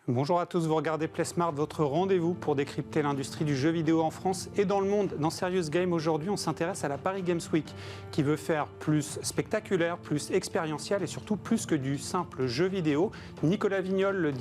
Bonjour à tous, vous regardez PlaySmart, votre rendez-vous pour décrypter l'industrie du jeu vidéo en France et dans le monde. Dans Serious Game, aujourd'hui, on s'intéresse à la Paris Games Week, qui veut faire plus spectaculaire, plus expérientiel et surtout plus que du simple jeu vidéo. Nicolas Vignol, le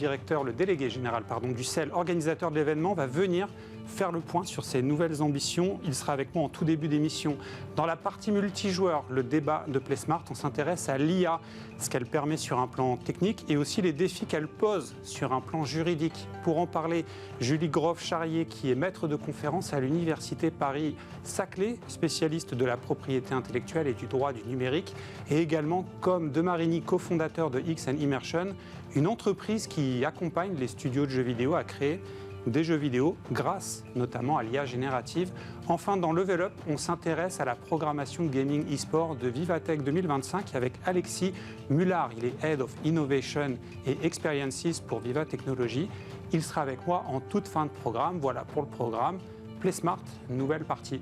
délégué général du CEL, organisateur de l'événement, va venir faire le point sur ses nouvelles ambitions. Il sera avec moi en tout début d'émission. Dans la partie multijoueur, le débat de PlaySmart, on s'intéresse à l'IA, ce qu'elle permet sur un plan technique et aussi les défis qu'elle pose sur un plan juridique. Pour en parler, Julie Groff-Charrier, qui est maître de conférence à l'Université Paris-Saclay, spécialiste de la propriété intellectuelle et du droit du numérique, et également comme Demarini, cofondateur de X & Immersion, une entreprise qui accompagne les studios de jeux vidéo à créer des jeux vidéo grâce notamment à l'IA générative. Enfin, dans Level Up, on s'intéresse à la programmation gaming e-sport de Vivatech 2025 avec Alexis Mullard. Il est Head of Innovation et Experiences pour Viva Technologies. Il sera avec moi en toute fin de programme. Voilà pour le programme. PlaySmart, nouvelle partie.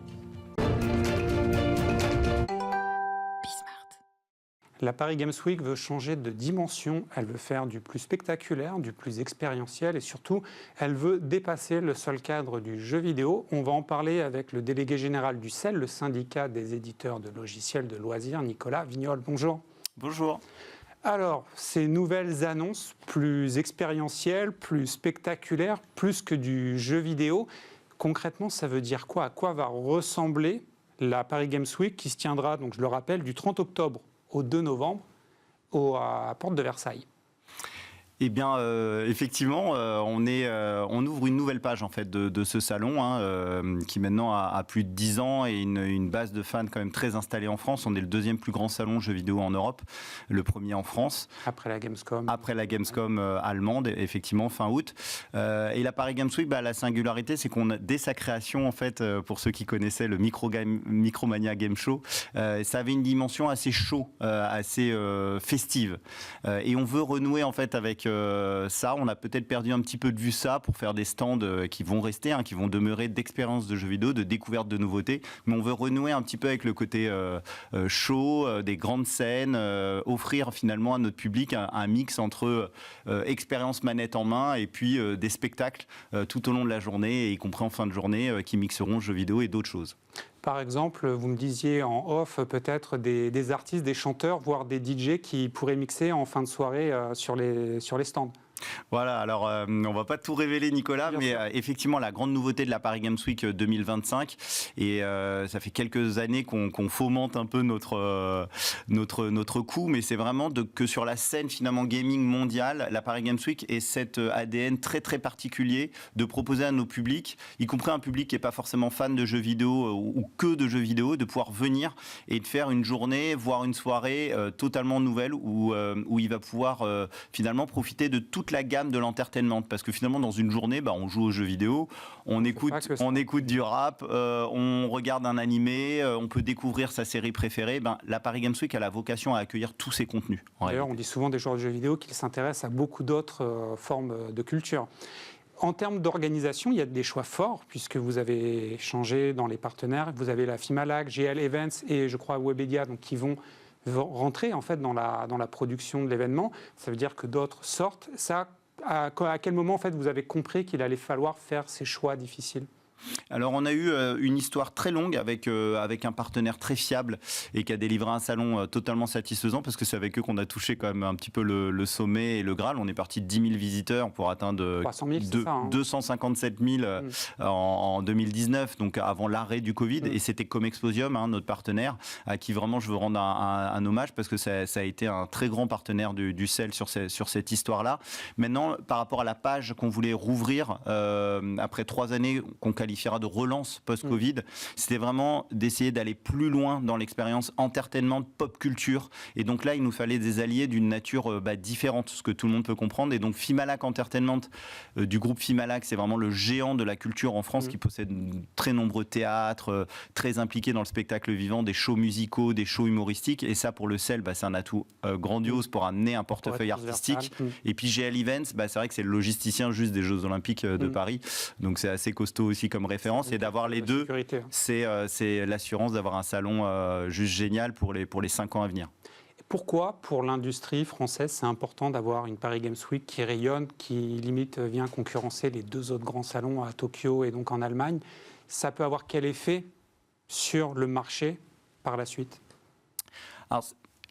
La Paris Games Week veut changer de dimension, elle veut faire du plus spectaculaire, du plus expérientiel et surtout, elle veut dépasser le seul cadre du jeu vidéo. On va en parler avec le délégué général du CEL, le syndicat des éditeurs de logiciels de loisirs, Nicolas Vignol. Bonjour. Bonjour. Alors, ces nouvelles annonces plus expérientielles, plus spectaculaires, plus que du jeu vidéo, concrètement, ça veut dire quoi? À quoi va ressembler la Paris Games Week qui se tiendra, donc je le rappelle, du 30 octobre au 2 novembre à Porte de Versailles? Eh bien, effectivement, on ouvre une nouvelle page en fait de ce salon qui maintenant a plus de 10 ans et une base de fans quand même très installée en France. On est le deuxième plus grand salon jeux vidéo en Europe, le premier en France. Après la Gamescom. Après la Gamescom allemande, effectivement, fin août. Et la Paris Games Week, la singularité, c'est qu'on a, dès sa création, en fait, pour ceux qui connaissaient le Micromania Game Show, ça avait une dimension assez show, assez festive. Et on veut renouer en fait avec ça. On a peut-être perdu un petit peu de vue ça pour faire des stands qui vont rester, qui vont demeurer d'expérience de jeux vidéo, de découverte de nouveautés. Mais on veut renouer un petit peu avec le côté show, des grandes scènes, offrir finalement à notre public un mix entre expérience manette en main et puis des spectacles tout au long de la journée, y compris en fin de journée, qui mixeront jeux vidéo et d'autres choses. Par exemple, vous me disiez en off peut-être des artistes, des chanteurs, voire des DJ qui pourraient mixer en fin de soirée sur les stands. Voilà, alors on ne va pas tout révéler Nicolas, mais effectivement la grande nouveauté de la Paris Games Week 2025, et ça fait quelques années qu'on fomente un peu notre coup, mais c'est vraiment que sur la scène finalement gaming mondiale, la Paris Games Week est cet ADN très très particulier de proposer à nos publics, y compris un public qui n'est pas forcément fan de jeux vidéo ou que de jeux vidéo, de pouvoir venir et de faire une journée, voire une soirée totalement nouvelle où il va pouvoir finalement profiter de toute la gamme de l'entertainment, parce que finalement dans une journée on joue aux jeux vidéo, on écoute du rap, on regarde un animé, on peut découvrir sa série préférée. La Paris Games Week a la vocation à accueillir tous ces contenus. D'ailleurs on dit souvent des joueurs de jeux vidéo qu'ils s'intéressent à beaucoup d'autres formes de culture. En termes d'organisation, il y a des choix forts, puisque vous avez changé dans les partenaires. Vous avez la Fimalac, GL Events et je crois Webedia, donc qui vont rentrer en fait dans la production de l'événement. Ça veut dire que d'autres sortent. Ça, à quel moment en fait vous avez compris qu'il allait falloir faire ces choix difficiles? Alors on a eu une histoire très longue avec un partenaire très fiable et qui a délivré un salon totalement satisfaisant, parce que c'est avec eux qu'on a touché quand même un petit peu le sommet et le Graal. On est parti de 10 000 visiteurs pour atteindre 257 000 en 2019, donc avant l'arrêt du Covid. Et c'était Comexposium, notre partenaire, à qui vraiment je veux rendre un hommage, parce que ça a été un très grand partenaire du CEL sur cette histoire-là. Maintenant, par rapport à la page qu'on voulait rouvrir après 3 années qu'on qualifiera de relance post-Covid, c'était vraiment d'essayer d'aller plus loin dans l'expérience entertainment, pop culture. Et donc là, il nous fallait des alliés d'une nature différente, ce que tout le monde peut comprendre. Et donc Fimalac Entertainment, du groupe Fimalac, c'est vraiment le géant de la culture en France, qui possède très nombreux théâtres, très impliqués dans le spectacle vivant, des shows musicaux, des shows humoristiques. Et ça, pour le CEL, c'est un atout grandiose pour amener un portefeuille artistique. Et puis GL Events, c'est vrai que c'est le logisticien juste des Jeux Olympiques de Paris. Donc c'est assez costaud aussi comme référence. Et d'avoir les deux, c'est l'assurance d'avoir un salon juste génial pour les 5 ans à venir. Pourquoi, pour l'industrie française, c'est important d'avoir une Paris Games Week qui rayonne, qui limite vient concurrencer les 2 autres grands salons à Tokyo et donc en Allemagne? Ça peut avoir quel effet sur le marché par la suite? Alors,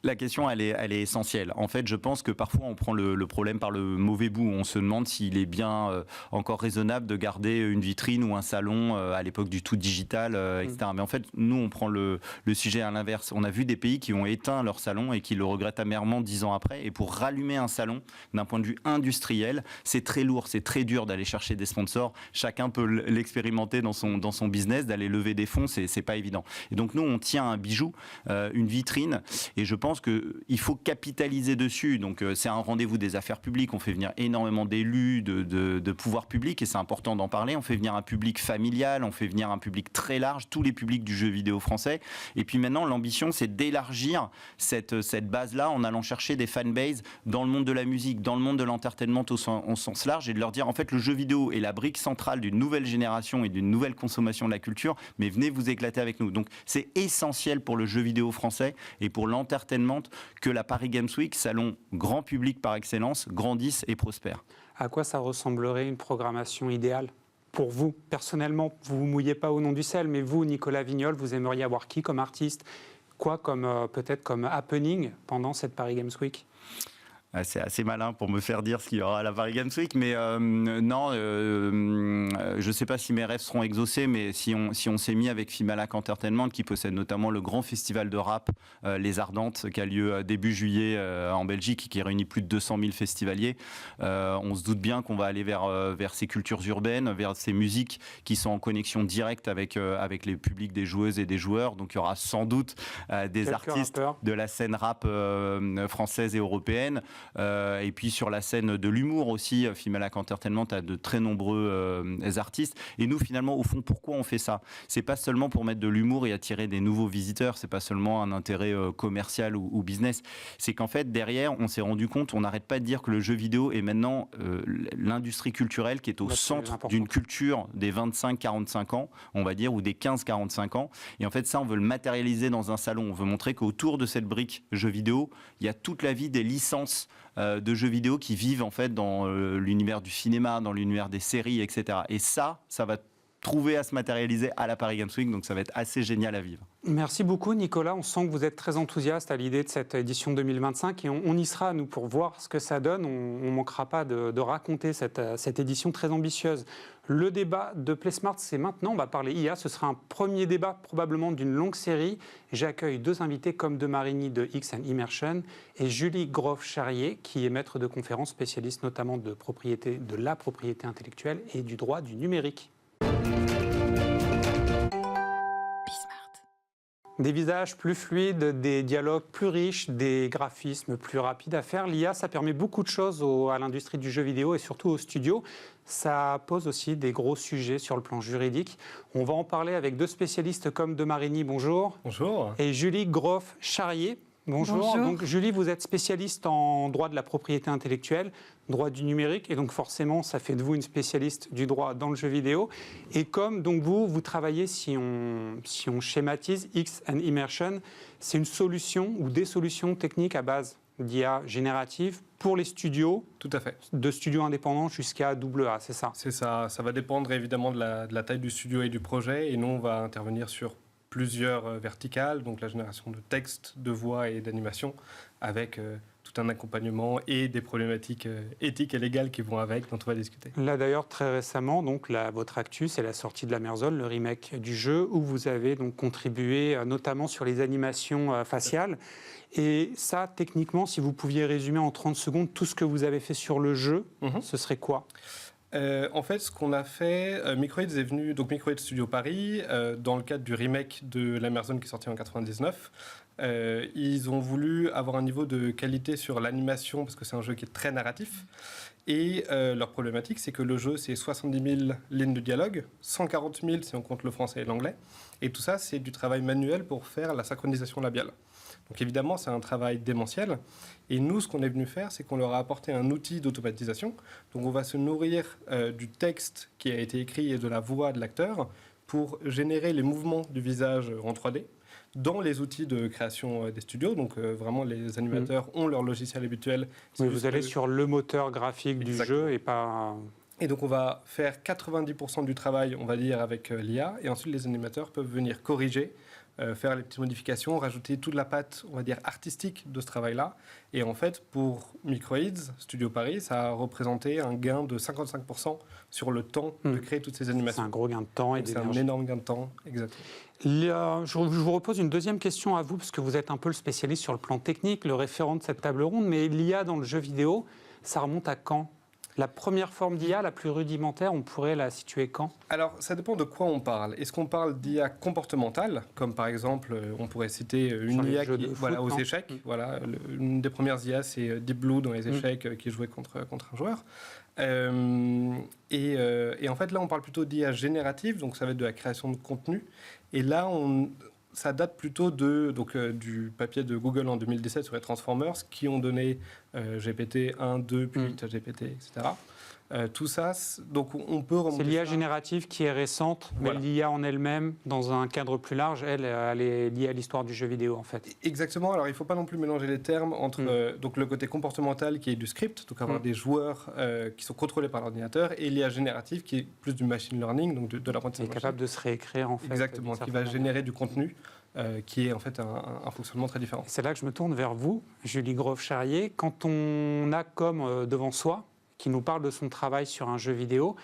la question, elle est essentielle. En fait, je pense que parfois, on prend le problème par le mauvais bout. On se demande s'il est bien encore raisonnable de garder une vitrine ou un salon à l'époque du tout digital, etc. Mais en fait, nous, on prend le sujet à l'inverse. On a vu des pays qui ont éteint leur salon et qui le regrettent amèrement 10 ans après. Et pour rallumer un salon, d'un point de vue industriel, c'est très lourd, c'est très dur d'aller chercher des sponsors. Chacun peut l'expérimenter dans son business, d'aller lever des fonds, c'est pas évident. Et donc, nous, on tient un bijou, une vitrine, et je pense qu'il faut capitaliser dessus. Donc c'est un rendez-vous des affaires publiques. On fait venir énormément d'élus, de pouvoirs publics, et c'est important d'en parler. On fait venir un public familial, on fait venir un public très large, tous les publics du jeu vidéo français. Et puis maintenant, l'ambition, c'est d'élargir cette base-là en allant chercher des fanbases dans le monde de la musique, dans le monde de l'entertainment au sens large, et de leur dire, en fait, le jeu vidéo est la brique centrale d'une nouvelle génération et d'une nouvelle consommation de la culture, mais venez vous éclater avec nous. Donc c'est essentiel pour le jeu vidéo français et pour l'entertainment que la Paris Games Week, salon grand public par excellence, grandisse et prospère. À quoi ça ressemblerait une programmation idéale pour vous, personnellement? Vous ne vous mouillez pas au nom du sel, mais vous, Nicolas Vignol, vous aimeriez avoir qui comme artiste? Quoi peut-être comme happening pendant cette Paris Games Week? C'est assez malin pour me faire dire ce qu'il y aura à la Paris Games Week, mais non, je ne sais pas si mes rêves seront exaucés, mais si on s'est mis avec Fimalac Entertainment, qui possède notamment le grand festival de rap Les Ardentes, qui a lieu début juillet en Belgique, qui réunit plus de 200 000 festivaliers, on se doute bien qu'on va aller vers ces cultures urbaines, vers ces musiques qui sont en connexion directe avec les publics des joueuses et des joueurs. Donc il y aura sans doute des artistes de la scène rap française et européenne. Et puis sur la scène de l'humour aussi, Fimalac Entertainment a de très nombreux artistes. Et nous, finalement, au fond, pourquoi on fait ça? C'est pas seulement pour mettre de l'humour et attirer des nouveaux visiteurs, c'est pas seulement un intérêt commercial ou business. C'est qu'en fait, derrière, on s'est rendu compte, on n'arrête pas de dire que le jeu vidéo est maintenant l'industrie culturelle qui est au centre d'une culture des 25-45 ans, on va dire, ou des 15-45 ans. Et en fait, ça, on veut le matérialiser dans un salon. On veut montrer qu'autour de cette brique jeu vidéo, il y a toute la vie des licences de jeux vidéo qui vivent en fait dans l'univers du cinéma, dans l'univers des séries, etc. Et ça va trouver à se matérialiser à la Paris Games Week, donc ça va être assez génial à vivre. Merci beaucoup Nicolas, on sent que vous êtes très enthousiaste à l'idée de cette édition 2025 et on y sera nous pour voir ce que ça donne, on ne manquera pas de raconter cette édition très ambitieuse. Le débat de PlaySmart, c'est maintenant, on va parler IA, ce sera un premier débat probablement d'une longue série. J'accueille 2 invités comme de Marigny de X & Immersion et Julie Groff-Charrier qui est maître de conférences spécialiste notamment de la propriété intellectuelle et du droit du numérique. Des visages plus fluides, des dialogues plus riches, des graphismes plus rapides à faire. L'IA, ça permet beaucoup de choses à l'industrie du jeu vidéo et surtout aux studios. Ça pose aussi des gros sujets sur le plan juridique. On va en parler avec 2 spécialistes comme de Marigny, bonjour. Bonjour. Et Julie Groff-Charrier. Bonjour. Bonjour. Donc, Julie, vous êtes spécialiste en droit de la propriété intellectuelle, droit du numérique, et donc forcément, ça fait de vous une spécialiste du droit dans le jeu vidéo. Et comme donc vous travaillez, si on schématise, X & Immersion, c'est une solution ou des solutions techniques à base d'IA générative pour les studios. Tout à fait. De studios indépendants jusqu'à AA, c'est ça? C'est ça. Ça va dépendre évidemment de la taille du studio et du projet, et nous, on va intervenir sur plusieurs verticales, donc la génération de texte, de voix et d'animation, avec tout un accompagnement et des problématiques éthiques et légales qui vont avec, dont on va discuter. Là d'ailleurs, très récemment, donc, votre actu, c'est la sortie de la Merzol, le remake du jeu, où vous avez donc contribué notamment sur les animations faciales. Et ça, techniquement, si vous pouviez résumer en 30 secondes tout ce que vous avez fait sur le jeu, ce serait quoi? En fait, ce qu'on a fait, Microids est venu, donc Microids Studio Paris, dans le cadre du remake de la Merzone qui est sorti en 99. Ils ont voulu avoir un niveau de qualité sur l'animation parce que c'est un jeu qui est très narratif. Et leur problématique, c'est que le jeu, c'est 70 000 lignes de dialogue, 140 000 si on compte le français et l'anglais. Et tout ça, c'est du travail manuel pour faire la synchronisation labiale. Donc évidemment, c'est un travail démentiel. Et nous, ce qu'on est venu faire, c'est qu'on leur a apporté un outil d'automatisation. Donc on va se nourrir du texte qui a été écrit et de la voix de l'acteur pour générer les mouvements du visage en 3D dans les outils de création des studios. Donc vraiment, les animateurs ont leur logiciel habituel. Oui, vous allez sur le moteur graphique du jeu et pas... Et donc on va faire 90% du travail, on va dire, avec l'IA. Et ensuite, les animateurs peuvent venir corriger, faire les petites modifications, rajouter toute la patte, on va dire, artistique de ce travail-là. Et en fait, pour Microids, Studio Paris, ça a représenté un gain de 55% sur le temps de créer toutes ces animations. C'est un gros gain de temps et d'énergie. C'est un énorme gain de temps, exactement. Je vous repose une deuxième question à vous, parce que vous êtes un peu le spécialiste sur le plan technique, le référent de cette table ronde, mais l'IA dans le jeu vidéo, ça remonte à quand ? La première forme d'IA, la plus rudimentaire, on pourrait la situer quand ? Alors, ça dépend de quoi on parle. Est-ce qu'on parle d'IA comportementale, comme par exemple, on pourrait citer une IA qui, aux échecs. Voilà, une des premières IA, c'est Deep Blue dans les échecs, qui jouait contre un joueur. Et en fait, là, on parle plutôt d'IA générative, donc ça va être de la création de contenu. Et là, ça date plutôt du papier de Google en 2017 sur les Transformers qui ont donné GPT 1, 2, puis GPT, etc. Tout ça, donc on peut remonter. C'est l'IA générative qui est récente, mais l'IA en elle-même, dans un cadre plus large, elle est liée à l'histoire du jeu vidéo en fait. Exactement. Alors il ne faut pas non plus mélanger les termes entre donc le côté comportemental qui est du script, donc avoir des joueurs qui sont contrôlés par l'ordinateur, et l'IA générative qui est plus du machine learning, donc de l'apprentissage. Qui est capable de se réécrire en fait. Exactement, qui va générer du contenu. Qui est en fait un fonctionnement très différent. C'est là que je me tourne vers vous, Julie Grove-Charrier. Quand on a comme devant soi, qui nous parle de son travail sur un jeu vidéo,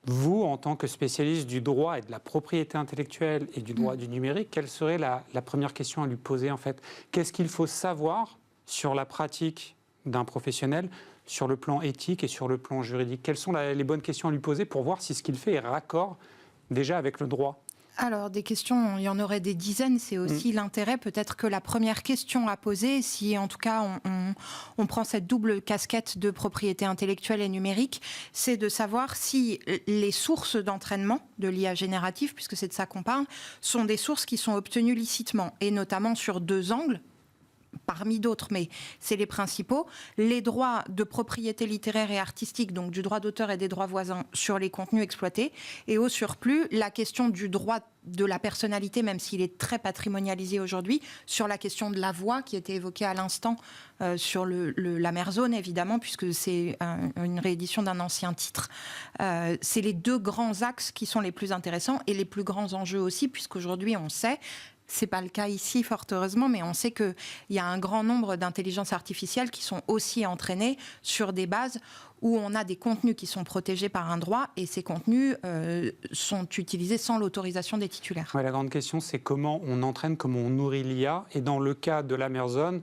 vous, en tant que spécialiste du droit et de la propriété intellectuelle et du droit du numérique, quelle serait la première question à lui poser en fait ? Qu'est-ce qu'il faut savoir sur la pratique d'un professionnel, sur le plan éthique et sur le plan juridique ? Quelles sont les bonnes questions à lui poser pour voir si ce qu'il fait est raccord déjà avec le droit ? Alors, des questions, il y en aurait des dizaines. C'est aussi l'intérêt, peut-être que la première question à poser, si en tout cas on prend cette double casquette de propriété intellectuelle et numérique, c'est de savoir si les sources d'entraînement de l'IA générative, puisque c'est de ça qu'on parle, sont des sources qui sont obtenues licitement, et notamment sur deux angles, parmi d'autres, mais c'est les principaux. Les droits de propriété littéraire et artistique, donc du droit d'auteur et des droits voisins sur les contenus exploités. Et au surplus, la question du droit de la personnalité, même s'il est très patrimonialisé aujourd'hui, sur la question de la voix qui était évoquée à l'instant sur la Mer Zone, évidemment, puisque c'est une réédition d'un ancien titre. C'est les deux grands axes qui sont les plus intéressants et les plus grands enjeux aussi, puisqu'aujourd'hui, on sait... Ce n'est pas le cas ici, fort heureusement, mais on sait qu'il y a un grand nombre d'intelligences artificielles qui sont aussi entraînées sur des bases où on a des contenus qui sont protégés par un droit et ces contenus sont utilisés sans l'autorisation des titulaires. Ouais, la grande question, c'est comment on entraîne, comment on nourrit l'IA. Et dans le cas de l'Amazon,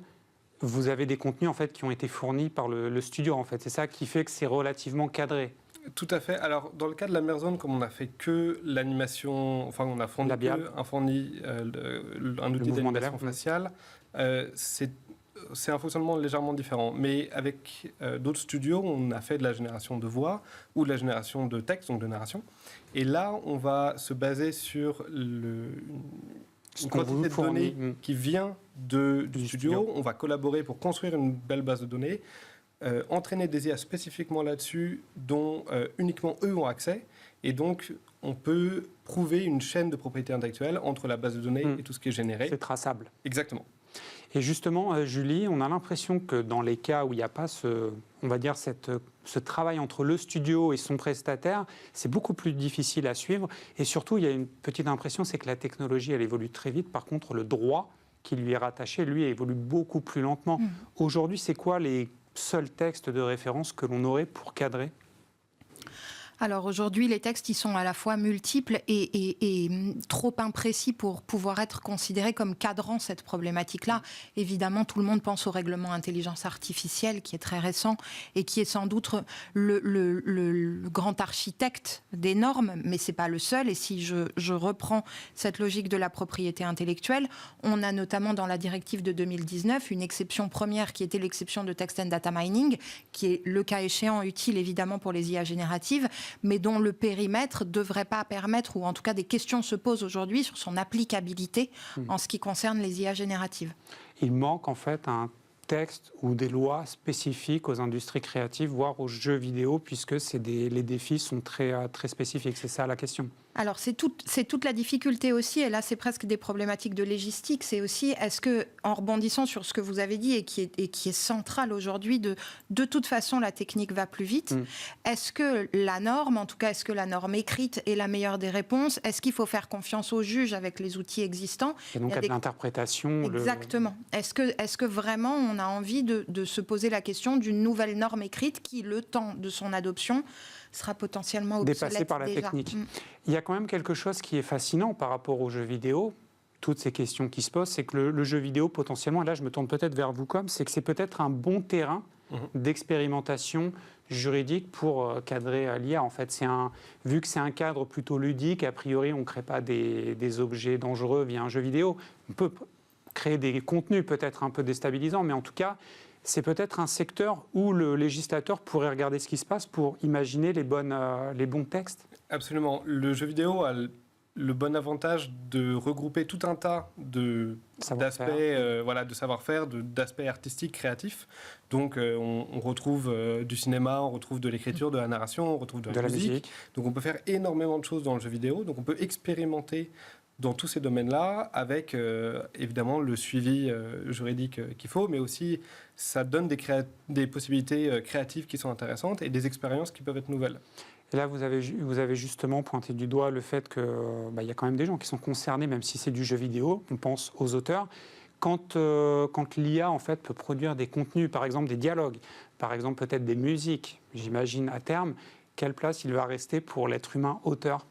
vous avez des contenus en fait, qui ont été fournis par le studio. En fait. C'est ça qui fait que c'est relativement cadré. Tout à fait. Alors, dans le cas de la Mer Zone, comme on n'a fait que l'animation, enfin, on a fourni un outil d'animation faciale, c'est un fonctionnement légèrement différent. Mais avec d'autres studios, on a fait de la génération de voix ou de la génération de texte, donc de narration. Et là, on va se baser sur une quantité de données qui vient du studio. On va collaborer pour construire une belle base de données. Entraîner des IA spécifiquement là-dessus dont uniquement eux ont accès, et donc on peut prouver une chaîne de propriété intellectuelle entre la base de données et tout ce qui est généré. C'est traçable. Exactement. Et justement, Julie, on a l'impression que dans les cas où il n'y a pas ce travail entre le studio et son prestataire, c'est beaucoup plus difficile à suivre. Et surtout, il y a une petite impression, c'est que la technologie, elle évolue très vite. Par contre, le droit qui lui est rattaché, lui, évolue beaucoup plus lentement. Aujourd'hui, c'est quoi les seuls textes de référence que l'on aurait pour cadrer ? Alors aujourd'hui, les textes, ils sont à la fois multiples et trop imprécis pour pouvoir être considérés comme cadrant cette problématique-là. Évidemment, tout le monde pense au règlement intelligence artificielle qui est très récent et qui est sans doute le grand architecte des normes, mais c'est pas le seul. Et si je reprends cette logique de la propriété intellectuelle, on a notamment dans la directive de 2019 une exception première qui était l'exception de text and data mining, qui est le cas échéant utile évidemment pour les IA génératives, mais dont le périmètre ne devrait pas permettre, ou en tout cas des questions se posent aujourd'hui sur son applicabilité en ce qui concerne les IA génératives. Il manque en fait un texte ou des lois spécifiques aux industries créatives, voire aux jeux vidéo, puisque les défis sont très spécifiques. C'est ça la question. Alors c'est toute la difficulté aussi, et là c'est presque des problématiques de légistique, c'est aussi, est-ce que, en rebondissant sur ce que vous avez dit et qui est central aujourd'hui, de toute façon la technique va plus vite, est-ce que la norme, en tout cas est-ce que la norme écrite est la meilleure des réponses, est-ce qu'il faut faire confiance aux juges avec les outils existants? Et donc à de l'interprétation. Exactement. Est-ce que vraiment on a envie de se poser la question d'une nouvelle norme écrite qui, le temps de son adoption, sera potentiellement obsolète dépassé par la déjà. technique. Il y a quand même quelque chose qui est fascinant par rapport aux jeux vidéo. Toutes ces questions qui se posent, c'est que le jeu vidéo, potentiellement, et là je me tourne peut-être vers vous c'est que c'est peut-être un bon terrain d'expérimentation juridique pour cadrer l'IA. En fait, vu que c'est un cadre plutôt ludique, a priori on ne crée pas des objets dangereux via un jeu vidéo. On peut créer des contenus peut-être un peu déstabilisants, mais en tout cas, c'est peut-être un secteur où le législateur pourrait regarder ce qui se passe pour imaginer les bons textes. Absolument. Le jeu vidéo a le bon avantage de regrouper tout un tas d'aspects de savoir-faire, d'aspects artistiques, créatifs. Donc on retrouve du cinéma, on retrouve de l'écriture, de la narration, on retrouve de la musique. Donc on peut faire énormément de choses dans le jeu vidéo. Donc on peut expérimenter dans tous ces domaines-là, avec évidemment le suivi juridique qu'il faut, mais aussi ça donne des possibilités créatives qui sont intéressantes et des expériences qui peuvent être nouvelles. Et là, vous avez justement pointé du doigt le fait qu'il y a quand même des gens qui sont concernés, même si c'est du jeu vidéo, on pense aux auteurs. Quand l'IA en fait, peut produire des contenus, par exemple des dialogues, par exemple peut-être des musiques, j'imagine à terme, quelle place il va rester pour l'être humain auteur ?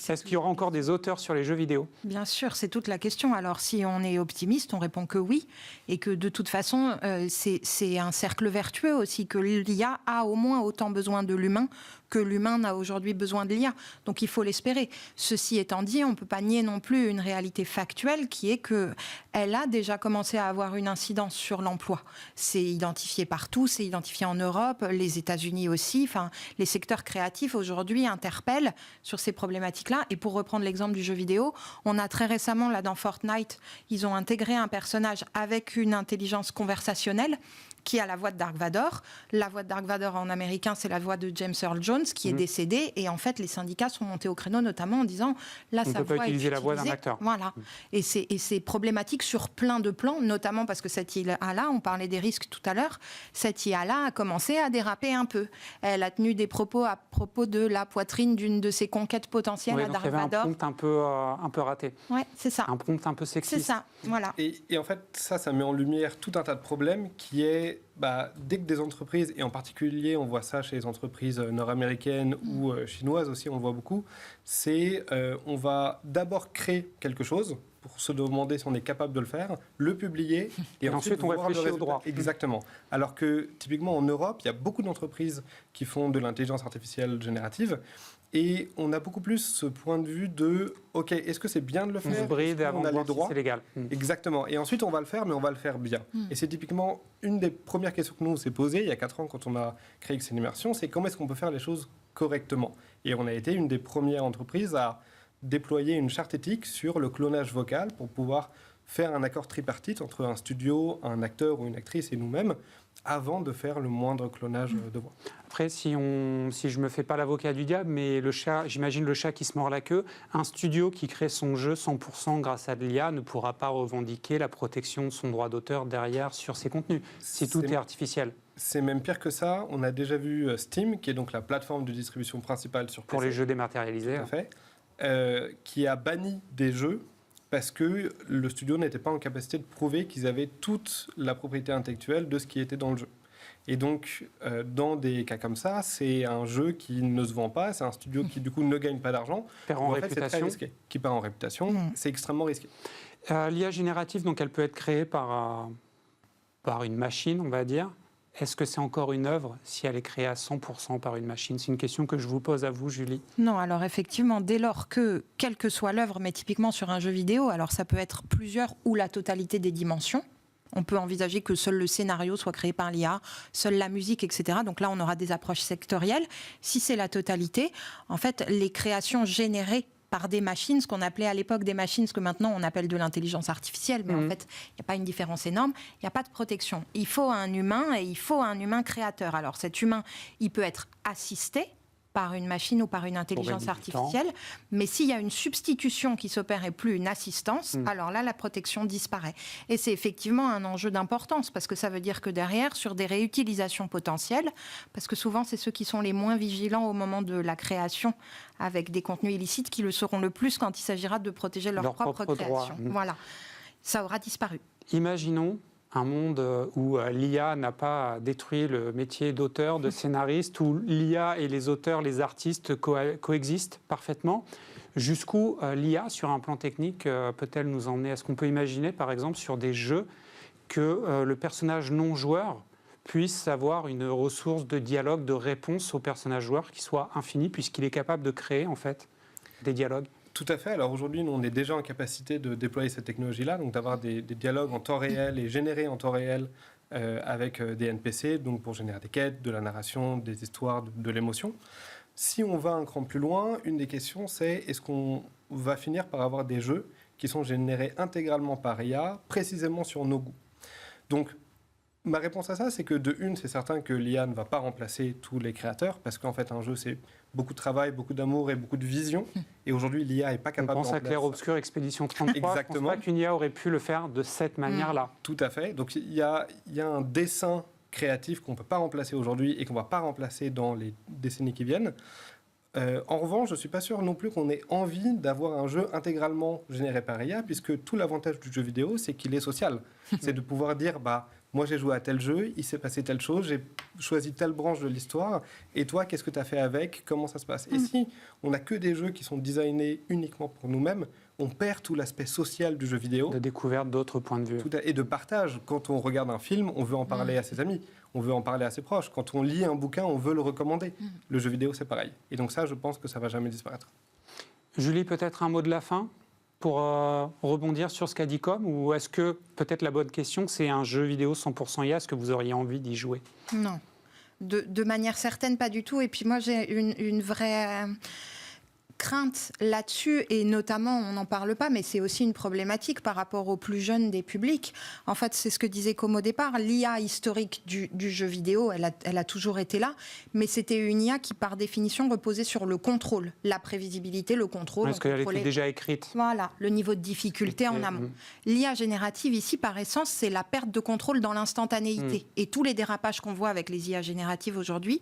Est-ce qu'il y aura encore des auteurs sur les jeux vidéo ? Bien sûr, c'est toute la question. Alors, si on est optimiste, on répond que oui, et que de toute façon, c'est un cercle vertueux aussi, que l'IA a au moins autant besoin de l'humain que l'humain n'a aujourd'hui besoin de l'IA. Donc, il faut l'espérer. Ceci étant dit, on ne peut pas nier non plus une réalité factuelle qui est qu'elle a déjà commencé à avoir une incidence sur l'emploi. C'est identifié partout, c'est identifié en Europe, les États-Unis aussi. Enfin, les secteurs créatifs aujourd'hui interpellent sur ces problématiques-là. Et pour reprendre l'exemple du jeu vidéo, on a très récemment, là, dans Fortnite, ils ont intégré un personnage avec une intelligence conversationnelle qui a la voix de Dark Vador. La voix de Dark Vador en américain, c'est la voix de James Earl Jones, qui est décédé. Et en fait, les syndicats sont montés au créneau, notamment en disant, là, on sa peut voix pas utiliser la voix d'un acteur. Voilà. Et c'est problématique sur plein de plans, notamment parce que cette IA-là, on parlait des risques tout à l'heure, cette IA-là a commencé à déraper un peu. Elle a tenu des propos à propos de la poitrine d'une de ses conquêtes potentielles à Dark Vador. Il y avait un prompt un peu raté. Oui, c'est ça. Un prompt un peu sexiste. C'est ça, voilà. Et en fait, ça met en lumière tout un tas de problèmes qui est, dès que des entreprises, et en particulier on voit ça chez les entreprises nord-américaines ou chinoises aussi, on le voit beaucoup, c'est on va d'abord créer quelque chose pour se demander si on est capable de le faire, le publier, et ensuite on réfléchit au droit. Exactement. Alors que typiquement en Europe, il y a beaucoup d'entreprises qui font de l'intelligence artificielle générative, et on a beaucoup plus ce point de vue de OK, est-ce que c'est bien de le faire ? On se bride avant de voir si c'est légal. Exactement. Et ensuite, on va le faire, mais on va le faire bien. Et c'est typiquement une des premières questions que nous on s'est posées il y a 4 ans quand on a créé Xen Immersion, c'est comment est-ce qu'on peut faire les choses correctement ? Et on a été une des premières entreprises à déployer une charte éthique sur le clonage vocal pour pouvoir faire un accord tripartite entre un studio, un acteur ou une actrice et nous-mêmes, avant de faire le moindre clonage de voix. Après, si je ne me fais pas l'avocat du diable, mais j'imagine le chat qui se mord la queue, un studio qui crée son jeu 100% grâce à de l'IA ne pourra pas revendiquer la protection de son droit d'auteur derrière sur ses contenus, si tout est artificiel. C'est même pire que ça. On a déjà vu Steam, qui est donc la plateforme de distribution principale sur PC. Pour les jeux dématérialisés. Tout à fait. Qui a banni des jeux parce que le studio n'était pas en capacité de prouver qu'ils avaient toute la propriété intellectuelle de ce qui était dans le jeu. Et donc, dans des cas comme ça, c'est un jeu qui ne se vend pas, c'est un studio qui, du coup, ne gagne pas d'argent. Perd en réputation. C'est très risqué. Qui perd en réputation, c'est extrêmement risqué. L'IA générative, donc, elle peut être créée par une machine, on va dire. Est-ce que c'est encore une œuvre si elle est créée à 100% par une machine ? C'est une question que je vous pose à vous, Julie. Non, alors effectivement, dès lors que, quelle que soit l'œuvre, mais typiquement sur un jeu vidéo, alors ça peut être plusieurs ou la totalité des dimensions. On peut envisager que seul le scénario soit créé par l'IA, seule la musique, etc. Donc là, on aura des approches sectorielles. Si c'est la totalité, en fait, les créations générées par des machines, ce qu'on appelait à l'époque des machines, ce que maintenant on appelle de l'intelligence artificielle, mais en fait, il n'y a pas une différence énorme, il n'y a pas de protection. Il faut un humain et il faut un humain créateur. Alors cet humain, il peut être assisté par une machine ou par une intelligence artificielle, mais s'il y a une substitution qui s'opère et plus une assistance, alors là, la protection disparaît. Et c'est effectivement un enjeu d'importance, parce que ça veut dire que derrière, sur des réutilisations potentielles, parce que souvent, c'est ceux qui sont les moins vigilants au moment de la création avec des contenus illicites qui le seront le plus quand il s'agira de protéger leur propre création. Voilà, ça aura disparu. Imaginons un monde où l'IA n'a pas détruit le métier d'auteur, de scénariste, où l'IA et les auteurs, les artistes coexistent parfaitement. Jusqu'où l'IA, sur un plan technique, peut-elle nous emmener? Est-ce qu'on peut imaginer, par exemple, sur des jeux, que le personnage non-joueur puisse avoir une ressource de dialogue, de réponse au personnage joueur qui soit infinie, puisqu'il est capable de créer, en fait, des dialogues? Tout à fait. Alors aujourd'hui, nous, on est déjà en capacité de déployer cette technologie-là, donc d'avoir des dialogues en temps réel et générés en temps réel avec des NPC, donc pour générer des quêtes, de la narration, des histoires, de l'émotion. Si on va un cran plus loin, une des questions, c'est est-ce qu'on va finir par avoir des jeux qui sont générés intégralement par IA, précisément sur nos goûts? Donc, ma réponse à ça, c'est que de une, c'est certain que l'IA ne va pas remplacer tous les créateurs, parce qu'en fait, un jeu, c'est beaucoup de travail, beaucoup d'amour et beaucoup de vision. Et aujourd'hui, l'IA n'est pas capable de remplacer. On pense à Clair Obscur, Expédition 33. Exactement. Je ne pense pas qu'une IA aurait pu le faire de cette manière-là. Tout à fait. Donc, il y a un dessin créatif qu'on ne peut pas remplacer aujourd'hui et qu'on ne va pas remplacer dans les décennies qui viennent. En revanche, je ne suis pas sûr non plus qu'on ait envie d'avoir un jeu intégralement généré par IA, puisque tout l'avantage du jeu vidéo, c'est qu'il est social. C'est de pouvoir dire, moi j'ai joué à tel jeu, il s'est passé telle chose, j'ai choisi telle branche de l'histoire, et toi, qu'est-ce que tu as fait avec? Comment ça se passe? Et si on n'a que des jeux qui sont designés uniquement pour nous-mêmes, on perd tout l'aspect social du jeu vidéo. De découverte d'autres points de vue. Et de partage. Quand on regarde un film, on veut en parler à ses amis, on veut en parler à ses proches. Quand on lit un bouquin, on veut le recommander. Le jeu vidéo, c'est pareil. Et donc ça, je pense que ça ne va jamais disparaître. Julie, peut-être un mot de la fin pour rebondir sur ce qu'a dit Com, ou est-ce que, peut-être la bonne question, c'est un jeu vidéo 100% IA, est-ce que vous auriez envie d'y jouer? Non. De manière certaine, pas du tout. Et puis moi, j'ai une vraie crainte là-dessus, et notamment, on n'en parle pas, mais c'est aussi une problématique par rapport aux plus jeunes des publics. En fait, c'est ce que disait Com au départ, l'IA historique du jeu vidéo, elle a toujours été là, mais c'était une IA qui, par définition, reposait sur le contrôle, la prévisibilité, le contrôle. Parce qu'elle était déjà écrite. Voilà, le niveau de difficulté en amont. L'IA générative, ici, par essence, c'est la perte de contrôle dans l'instantanéité. Et tous les dérapages qu'on voit avec les IA génératives aujourd'hui,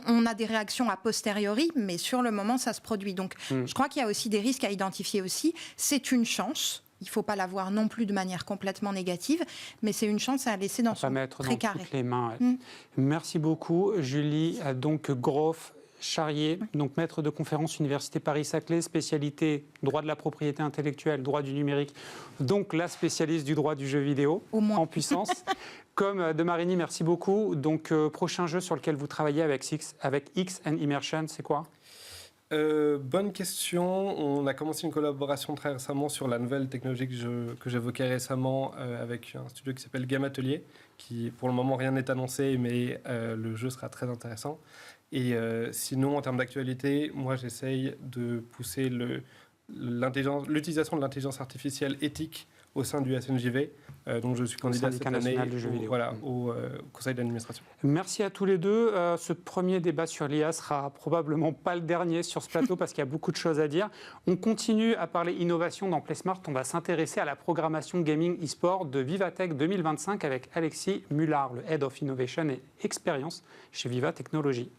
on a des réactions a posteriori, mais sur le moment, ça se produit. Donc, je crois qu'il y a aussi des risques à identifier aussi. C'est une chance. Il ne faut pas la voir non plus de manière complètement négative, mais c'est une chance à laisser dans son précaré. Toutes les mains. Ouais. Merci beaucoup, Julie. Donc, Groff Charrier, donc maître de conférence Université Paris-Saclay, spécialité droit de la propriété intellectuelle, droit du numérique, donc la spécialiste du droit du jeu vidéo en puissance. Comme de Marigny, merci beaucoup. Donc, prochain jeu sur lequel vous travaillez avec X and Immersion, c'est quoi? Bonne question. On a commencé une collaboration très récemment sur la nouvelle technologie que j'évoquais récemment avec un studio qui s'appelle Game Atelier, qui pour le moment rien n'est annoncé, mais le jeu sera très intéressant. Et sinon, en termes d'actualité, moi j'essaye de pousser l'utilisation de l'intelligence artificielle éthique au sein du SNJV. Donc je suis candidat cette année au conseil d'administration. Merci à tous les deux. Ce premier débat sur l'IA sera probablement pas le dernier sur ce plateau parce qu'il y a beaucoup de choses à dire. On continue à parler innovation dans PlaySmart. On va s'intéresser à la programmation gaming e-sport de Vivatech 2025 avec Alexis Mullard, le Head of Innovation et Experience chez Viva Technologies.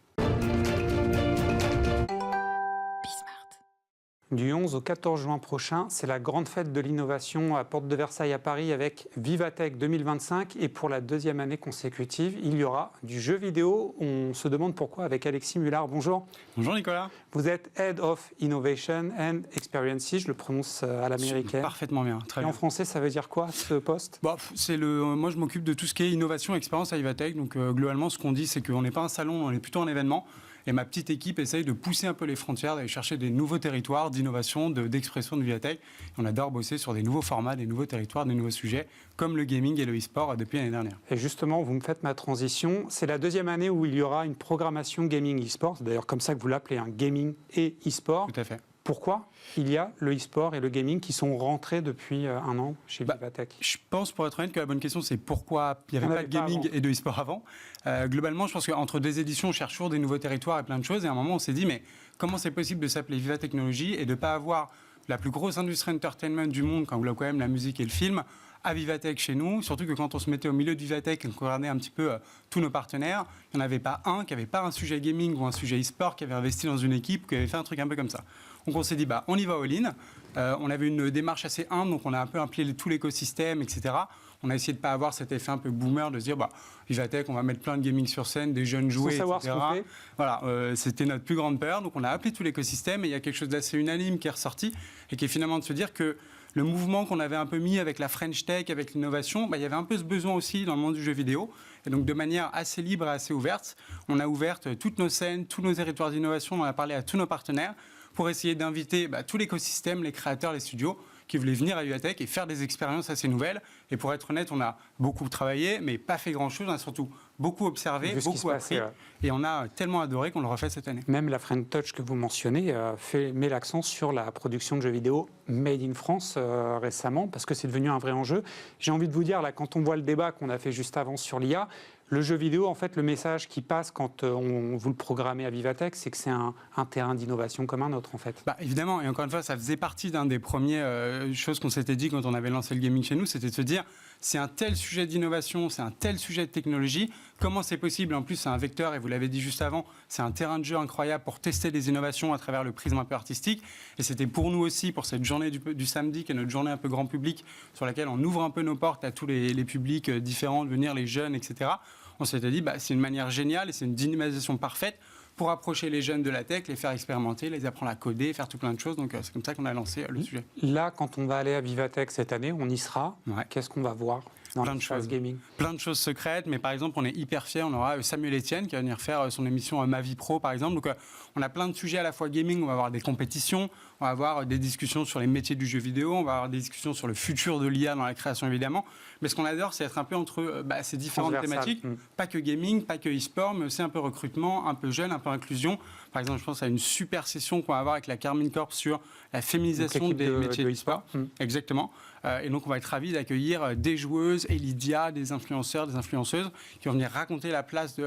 Du 11 au 14 juin prochain, c'est la grande fête de l'innovation à Porte de Versailles à Paris avec Vivatech 2025. Et pour la deuxième année consécutive, il y aura du jeu vidéo. On se demande pourquoi avec Alexis Mullard. Bonjour. Bonjour Nicolas. Vous êtes Head of Innovation and Experience, je le prononce à l'américaine. Parfaitement bien, très bien. En français, ça veut dire quoi ce poste? Moi, je m'occupe de tout ce qui est innovation et expérience à Vivatech. Donc globalement, ce qu'on dit, c'est qu'on n'est pas un salon, on est plutôt un événement. Et ma petite équipe essaye de pousser un peu les frontières, d'aller chercher des nouveaux territoires d'innovation, d'expression de Vivatech. On adore bosser sur des nouveaux formats, des nouveaux territoires, des nouveaux sujets, comme le gaming et le e-sport depuis l'année dernière. Et justement, vous me faites ma transition. C'est la deuxième année où il y aura une programmation gaming e-sport. C'est d'ailleurs comme ça que vous l'appelez, un gaming et e-sport. Tout à fait. Pourquoi il y a le e-sport et le gaming qui sont rentrés depuis un an chez Vivatech? Je pense, pour être honnête, que la bonne question, c'est pourquoi il n'y avait pas de gaming et de e-sport avant. Globalement, je pense qu'entre deux éditions, on cherche toujours des nouveaux territoires et plein de choses. Et à un moment, on s'est dit, mais comment c'est possible de s'appeler Viva Technologies et de ne pas avoir la plus grosse industrie entertainment du monde, quand quand même la musique et le film, à Vivatech chez nous, surtout que quand on se mettait au milieu de Vivatech et qu'on regardait un petit peu tous nos partenaires, il n'y en avait pas un qui n'avait pas un sujet gaming ou un sujet e-sport, qui avait investi dans une équipe, qui avait fait un truc un peu comme ça. Donc on s'est dit, on y va all-in. On avait une démarche assez humble, donc on a un peu impliqué tout l'écosystème, etc. On a essayé de ne pas avoir cet effet un peu boomer de se dire, Vivatech, on va mettre plein de gaming sur scène, des jeunes jouets, sans savoir etc. ce qu'on fait. Voilà, c'était notre plus grande peur. Donc on a appelé tout l'écosystème et il y a quelque chose d'assez unanime qui est ressorti et qui est finalement de se dire que le mouvement qu'on avait un peu mis avec la French Tech, avec l'innovation, il y avait un peu ce besoin aussi dans le monde du jeu vidéo. Et donc de manière assez libre et assez ouverte, on a ouvert toutes nos scènes, tous nos territoires d'innovation, on a parlé à tous nos partenaires pour essayer d'inviter tout l'écosystème, les créateurs, les studios qui voulaient venir à Vivatech et faire des expériences assez nouvelles. Et pour être honnête, on a beaucoup travaillé, mais pas fait grand-chose. On a surtout beaucoup observé, beaucoup appris. Et on a tellement adoré qu'on le refait cette année. Même la French Touch que vous mentionnez met l'accent sur la production de jeux vidéo made in France récemment, parce que c'est devenu un vrai enjeu. J'ai envie de vous dire, là, quand on voit le débat qu'on a fait juste avant sur l'IA, le jeu vidéo, en fait, le message qui passe quand vous le programmez à Vivatech, c'est que c'est un terrain d'innovation comme un autre, en fait. Évidemment, et encore une fois, ça faisait partie d'un des premiers choses qu'on s'était dit quand on avait lancé le gaming chez nous, c'était de se dire, c'est un tel sujet d'innovation, c'est un tel sujet de technologie, comment c'est possible? En plus, c'est un vecteur, et vous l'avez dit juste avant, c'est un terrain de jeu incroyable pour tester des innovations à travers le prisme un peu artistique. Et c'était pour nous aussi, pour cette journée du samedi, qui est notre journée un peu grand public, sur laquelle on ouvre un peu nos portes à tous les publics différents, de venir les jeunes, etc. On s'était dit, c'est une manière géniale et c'est une dynamisation parfaite pour approcher les jeunes de la tech, les faire expérimenter, les apprendre à coder, faire tout plein de choses. Donc c'est comme ça qu'on a lancé le sujet. Là, quand on va aller à Vivatech cette année, on y sera. Ouais. Qu'est-ce qu'on va voir dans plein de choses. Gaming. Plein de choses secrètes, mais par exemple, on est hyper fiers. On aura Samuel Etienne qui va venir faire son émission Ma Vie Pro, par exemple. Donc on a plein de sujets à la fois gaming. On va avoir des compétitions, on va avoir des discussions sur les métiers du jeu vidéo, on va avoir des discussions sur le futur de l'IA dans la création, évidemment. Mais ce qu'on adore, c'est être un peu entre ces différentes thématiques. Pas que gaming, pas que e-sport, mais aussi un peu recrutement, un peu jeune, un peu inclusion. Par exemple, je pense à une super session qu'on va avoir avec la Carmine Corp sur la féminisation des métiers de e-sport. Exactement. Et donc, on va être ravis d'accueillir des joueuses, et Lydia, des influenceurs, des influenceuses qui vont venir raconter la place des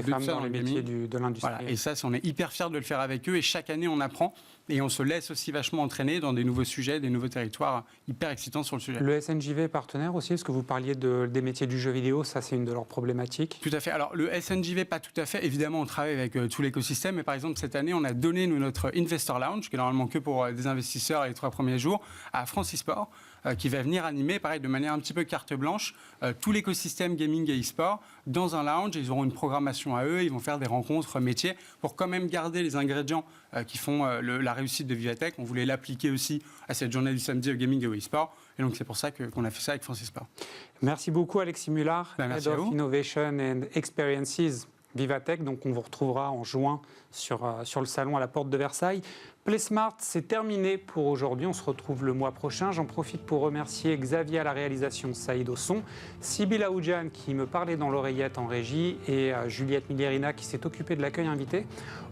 femmes dans les métiers de l'industrie. Voilà. Et ça, on est hyper fiers de le faire avec eux. Et chaque année, on apprend et on se laisse aussi vachement entraîner dans des nouveaux sujets, des nouveaux territoires hyper excitants sur le sujet. Le SNJV est partenaire aussi, parce que vous parliez des métiers du jeu vidéo, ça c'est une de leurs problématiques. Tout à fait. Alors le SNJV, pas tout à fait. Évidemment, on travaille avec tout l'écosystème. Mais par exemple, cette année, on a donné notre Investor Lounge, qui est normalement que pour des investisseurs les 3 premiers jours, à France eSport, qui va venir animer, pareil, de manière un petit peu carte blanche, tout l'écosystème gaming et e-sport dans un lounge. Ils auront une programmation à eux, ils vont faire des rencontres métiers pour quand même garder les ingrédients qui font la réussite de Vivatech. On voulait l'appliquer aussi à cette journée du samedi au gaming et au e-sport. Et donc c'est pour ça qu'on a fait ça avec France eSport. Merci beaucoup Alexis Mullard, Head of Innovation and Experiences Vivatech. Donc on vous retrouvera en juin sur le salon à la porte de Versailles. PlaySmart, c'est terminé pour aujourd'hui. On se retrouve le mois prochain. J'en profite pour remercier Xavier à la réalisation, Saïd au son, Sybille Aoudjan qui me parlait dans l'oreillette en régie et Juliette Milierina qui s'est occupée de l'accueil invité.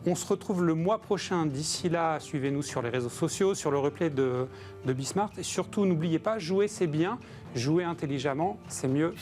On se retrouve le mois prochain. D'ici là, suivez-nous sur les réseaux sociaux, sur le replay de Bismart. Et surtout, n'oubliez pas, jouer c'est bien, jouer intelligemment c'est mieux.